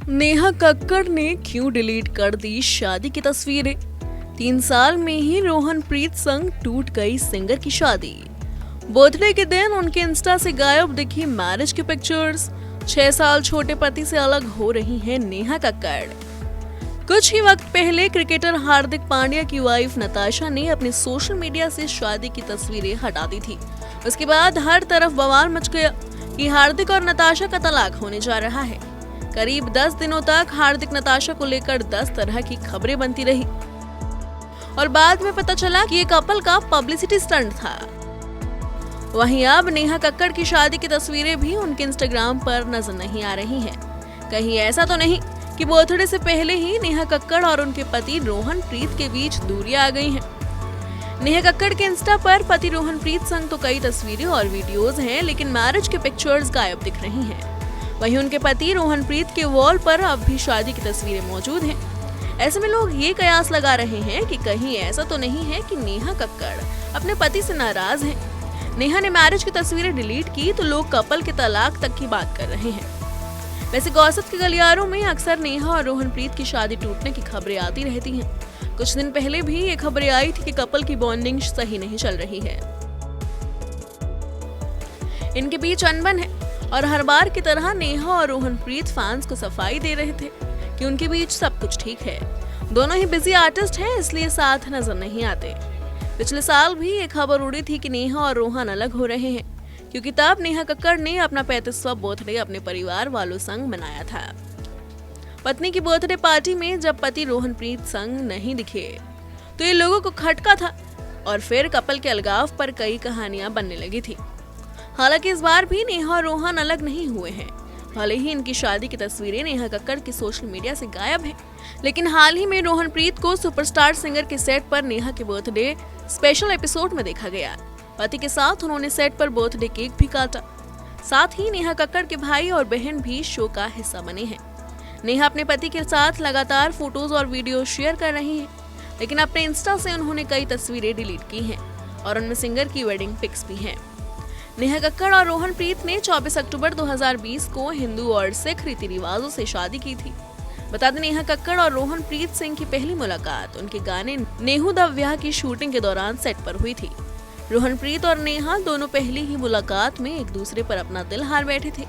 नेहा कक्कड़ ने क्यों डिलीट कर दी शादी की तस्वीरें? 3 साल में ही रोहनप्रीत संग टूट गई सिंगर की शादी। बर्थडे के दिन उनके इंस्टा से गायब दिखी मैरिज की पिक्चर्स। 6 साल छोटे पति से अलग हो रही हैं नेहा कक्कड़। कुछ ही वक्त पहले क्रिकेटर हार्दिक पांड्या की वाइफ नताशा ने अपने सोशल मीडिया से शादी की तस्वीरें हटा दी थी। उसके बाद हर तरफ बवाल मच गया कि हार्दिक और नताशा का तलाक होने जा रहा है। करीब 10 दिनों तक हार्दिक नताशा को लेकर 10 तरह की खबरें बनती रही और बाद में पता चला कि ये कपल का पब्लिसिटी स्टंट था। वहीं अब नेहा कक्कड़ की शादी की तस्वीरें भी उनके इंस्टाग्राम पर नजर नहीं आ रही हैं। कहीं ऐसा तो नहीं कि बर्थडे से पहले ही नेहा कक्कड़ और उनके पति रोहनप्रीत के बीच दूरियां आ गई हैं। नेहा कक्कड़ के इंस्टा पर पति रोहनप्रीत संग तो कई तस्वीरें और वीडियोस हैं, लेकिन मैरिज के पिक्चर्स गायब दिख रही हैं। वहीं उनके पति रोहनप्रीत के वॉल पर अब भी शादी की तस्वीरें मौजूद हैं। ऐसे में लोग ये कयास लगा रहे हैं कि कहीं ऐसा तो नहीं है कि नेहा कक्कड़ अपने पति से नाराज हैं। नेहा ने मैरिज की तस्वीरें डिलीट की तो लोग कपल के तलाक तक की बात कर रहे हैं। वैसे गॉसिप के गलियारों में अक्सर नेहा और रोहनप्रीत की शादी टूटने की खबरें आती रहती हैं। कुछ दिन पहले भी ये खबरें आई थी कि कपल की बॉन्डिंग सही नहीं चल रही है, इनके बीच अनबन है और हर बार की तरह नेहा और रोहनप्रीत फैंस को सफाई दे रहे थे कि उनके बीच सब कुछ ठीक है। दोनों ही बिजी आर्टिस्ट हैं, इसलिए साथ नजर नहीं आते। पिछले साल भी ये खबर उड़ी थी कि नेहा और रोहन अलग हो रहे हैं, क्योंकि तब नेहा कक्कड़ ने अपना 35वां बर्थडे अपने परिवार वालों संग मनाया था। पत्नी की बर्थडे पार्टी में जब पति रोहनप्रीत संग नहीं दिखे तो ये लोगों को खटका था और फिर कपल के अलगाव पर कई कहानियां बनने लगी थी। हालांकि इस बार भी नेहा और रोहन अलग नहीं हुए हैं। भले ही इनकी शादी की तस्वीरें नेहा कक्कड़ की सोशल मीडिया से गायब हैं, लेकिन हाल ही में रोहनप्रीत को सुपरस्टार सिंगर के सेट पर नेहा के बर्थडे स्पेशल एपिसोड में देखा गया। पति के साथ उन्होंने सेट पर बर्थडे केक भी काटा। साथ ही नेहा कक्कड़ के भाई और बहन भी शो का हिस्सा बने हैं। नेहा अपने पति के साथ लगातार फोटोज और वीडियो शेयर कर रही हैं, लेकिन अपने इंस्टा से उन्होंने कई तस्वीरें डिलीट की हैं और उनमें सिंगर की वेडिंग पिक्स भी हैं। नेहा कक्कड़ और रोहनप्रीत ने 24 अक्टूबर 2020 को हिंदू और सिख रीति रिवाजों से शादी की थी। बता दें, नेहा कक्कड़ और रोहनप्रीत सिंह की पहली मुलाकात उनके गाने नेहू दा व्याह की शूटिंग के दौरान सेट पर हुई थी। रोहनप्रीत और नेहा दोनों पहली ही मुलाकात में एक दूसरे पर अपना दिल हार बैठे थे।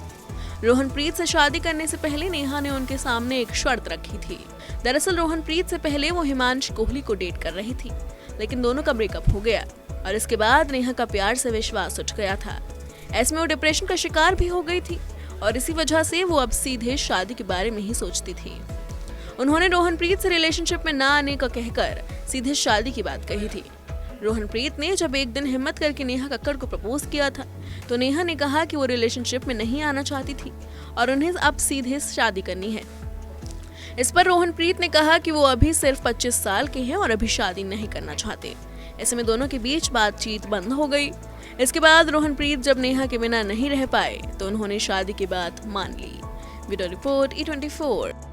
रोहनप्रीत से शादी करने से पहले नेहा ने उनके सामने एक शर्त रखी थी। दरअसल रोहनप्रीत से पहले वो हिमांश कोहली को डेट कर रही थी, लेकिन दोनों का ब्रेकअप हो गया और इसके बाद नेहा का प्यार से विश्वास उठ गया था। ऐसे में वो डिप्रेशन का शिकार भी हो गई थी और इसी वजह से वो अब सीधे शादी के बारे में ही सोचती थी। उन्होंने रोहनप्रीत से रिलेशनशिप में ना आने का कहकर सीधे शादी की बात कही थी। रोहनप्रीत ने जब एक दिन हिम्मत करके नेहा कक्कड़ को प्रपोज किया था तो नेहा ने कहा कि वो रिलेशनशिप में नहीं आना चाहती थी और उन्हें अब सीधे शादी करनी है। इस पर रोहनप्रीत ने कहा कि वो अभी सिर्फ 25 साल के हैं और अभी शादी नहीं करना चाहते। ऐसे में दोनों के बीच बातचीत बंद हो गई। इसके बाद रोहनप्रीत जब नेहा के बिना नहीं रह पाए तो उन्होंने शादी की बात मान ली। Video report E24।